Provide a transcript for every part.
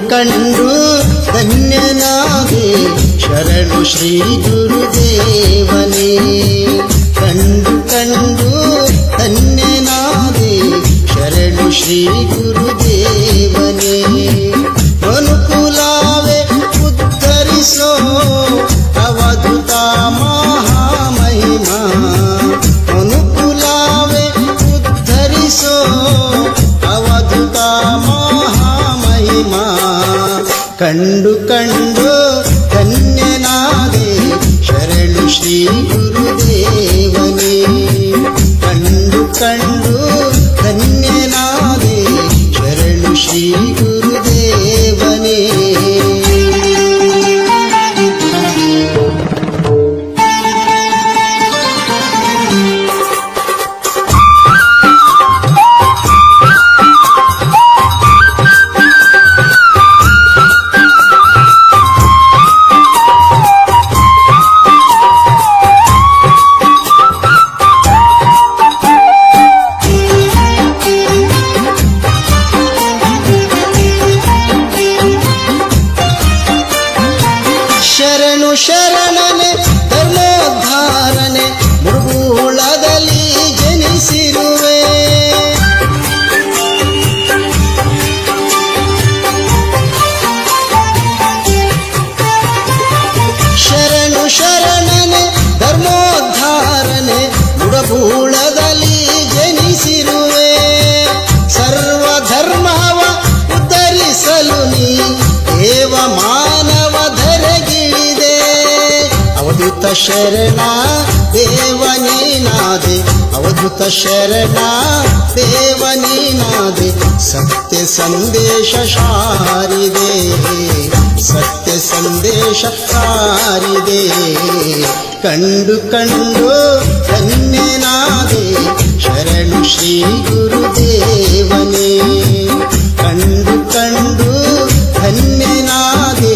ಕಂಡು ಧನ್ಯನಾದೆ ಶರಣು ಶ್ರೀ ಗುರುದೇವನೇ. ಕಂಡು ಧನ್ಯನಾದೆ ಶರಣು ಶ್ರೀ ಗುರುದೇವನೇ. ಮನುಕುಲವೇ ಉದ್ಧರಿಸೋ ಅವಧೂತ ಮಹಾಮಹಿಮಾ. ಮನುಕುಲವೇ ಉದ್ಧರಿಸೋ ಅವಧೂತ ಮಹಾಮಹಿಮಾ. ಕಂಡು ಧನ್ಯನಾದೆ ಶರಣು ಶ್ರೀ ಗುರುದೇವನೇ. ಕಂಡು ಧನ್ಯನಾದೆ ಶರಣು ಶ್ರೀ ಗುರುದೇವನೇ. ಶರಣನೆ ಧರ್ಮೋದ್ಧಾರನೆ ಮುರುಗುಳದಲ್ಲಿ ಜನಿಸಿರುವೆ. ಶರಣನೆ ಧರ್ಮೋದ್ಧಾರನೆ ಮುರುಗುಳದಲ್ಲಿ ಜನಿಸಿರುವೆ. ಸರ್ವಧರ್ಮವ ಉದ್ಧರಿಸಲು ನೀ ದೇವ ಮಾನವ ಧರೆಗಿಳಿದೆ. ಅವಧೂತ ಶರಣ ದೇವನೀನಾದೆ ಅವಧೂತ ಶರಣ ದೇವನೀನಾದೆ. ಸತ್ಯ ಸಂದೇಶ ಸಾರಿದೆ ಸತ್ಯ ಸಂದೇಶ ಸಾರಿದೆ. ಕಂಡು ಧನ್ಯನಾದೆ ಶರಣು ಶ್ರೀ ಗುರುದೇವನೇ. ಕಂಡು ಧನ್ಯನಾದೆ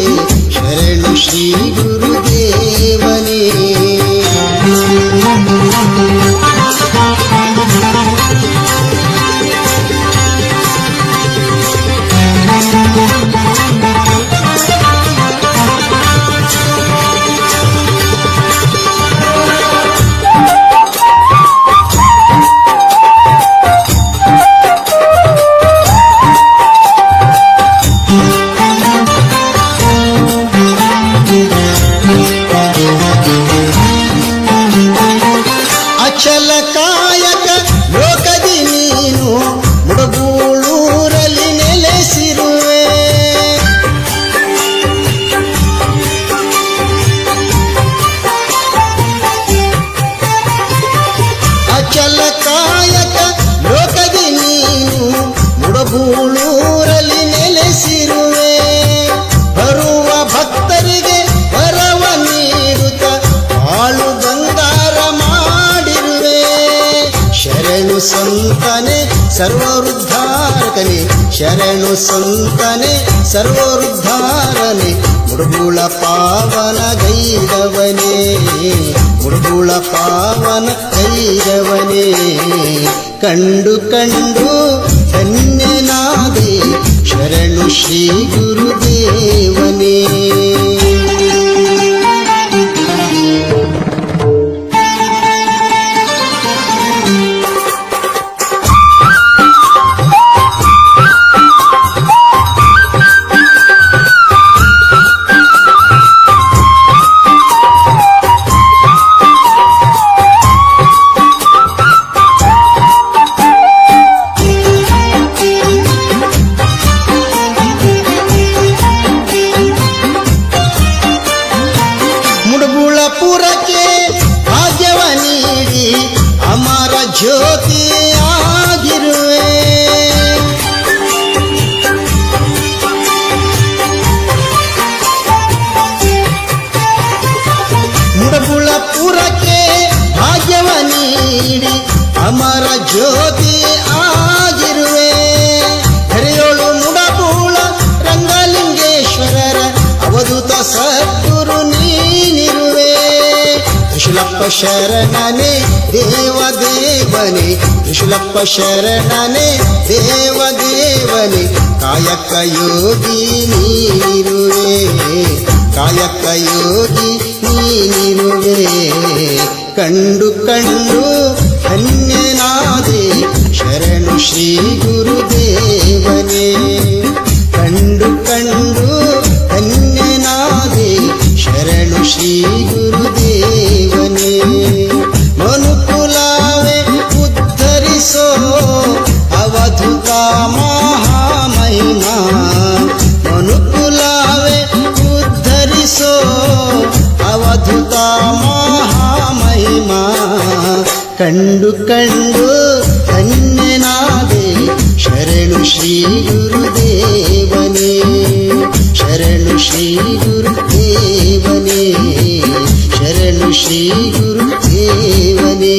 ಶರಣು ಶ್ರೀ ಗುರುದೇವನೇ. ಅಚಲ ಕಾಯಕ ಲೋಕದಿ ನೀನು ಮುಡುಗೂಳೂರಲ್ಲಿ ನೆಲೆಸಿರುವೆ. ಅಚಲ ಕಾಯಕ ಲೋಕದಿ ನೀನು ಮುಡುಗೂಳೂರಲ್ಲಿ ನೆಲೆಸಿರುವೆ. ಬರುವ ಭಕ್ತರಿಗೆ ವರವ ನೀಡುತ್ತ ಬಾಳು ಬಂಗಾರ ಮಾಡಿರುವೆ. ಶರಣು ಸಂತನೆ ಸರ್ವೋದ್ಧಾರಕನೆ ಶರಣು ಸಂತನೆ ಸರ್ವೋದ್ಧಾರನೆ. ಮುಡುಗುಳ ಪಾವನ ಗೈರವನೇ ಮುಡುಗುಳ ಪಾವನ ಗೈರವನೇ. ಕಂಡು ಧನ್ಯನಾದೆ ಶರಣು ಶ್ರೀ ಗುರುದೇವನೇ. ಮುಡುಗುಳಪುರಕ್ಕೆ ಭಾಗ್ಯವ ನೀಡಿ ಅಮರ ಜ್ಯೋತಿ ಆಗಿರುವೆ. ಮುಡುಗುಳಪುರಕ್ಕೆ ಭಾಗ್ಯವ ನೀಡಿ ಅಮರ ಜ್ಯೋತಿ ಆಗಿರುವೆ. ಹರಿಯೋಳು ಮುಡಬೂಳ ರಂಗಲಿಂಗೇಶ್ವರರ ಅವಧೂತ ಸದ್ಗುರು ನೀನಿರುವೆ. ತ್ರಿಶೂಲಪ್ಪ ಶರಣನೆ ದೇವದೇವನೇ ತ್ರಿಶೂಲಪ್ಪ ಶರಣನೆ ದೇವದೇವನೇ ಕಾಯಕ ಯೋಗಿ ನೀನಿರುವೆ ಕಾಯಕ ಯೋಗಿ ನೀನಿರುವೆ ಕಂಡು ಕಂಡು ಧನ್ಯನಾದೆ ಶರಣು ಶ್ರೀ ಗುರುದೇವನೇ ಕಂಡು ಕಂಡು ಧನ್ಯನಾದೆ ಶರಣು ಶ್ರೀ ಗುರುದೇವನೇ ಮನುಕುಲವೇ ಉದ್ಧರಿಸೋ ಅವಧೂತ ಮಹಾಮಹಿಮಾ ಮನುಕುಲವೇ ಉದ್ಧರಿಸೋ ಅವಧೂತ ಮಹಾಮಹಿಮಾ ಕಂಡು ಕಂಡು ಧನ್ಯನಾದೆ ಶರಣು ಶ್ರೀ ಗುರುದೇವನೇ ಶರಣು ಶ್ರೀ ಗುರುದೇವನೇ ಶರಣು ಶ್ರೀ ಗುರುದೇವನೇ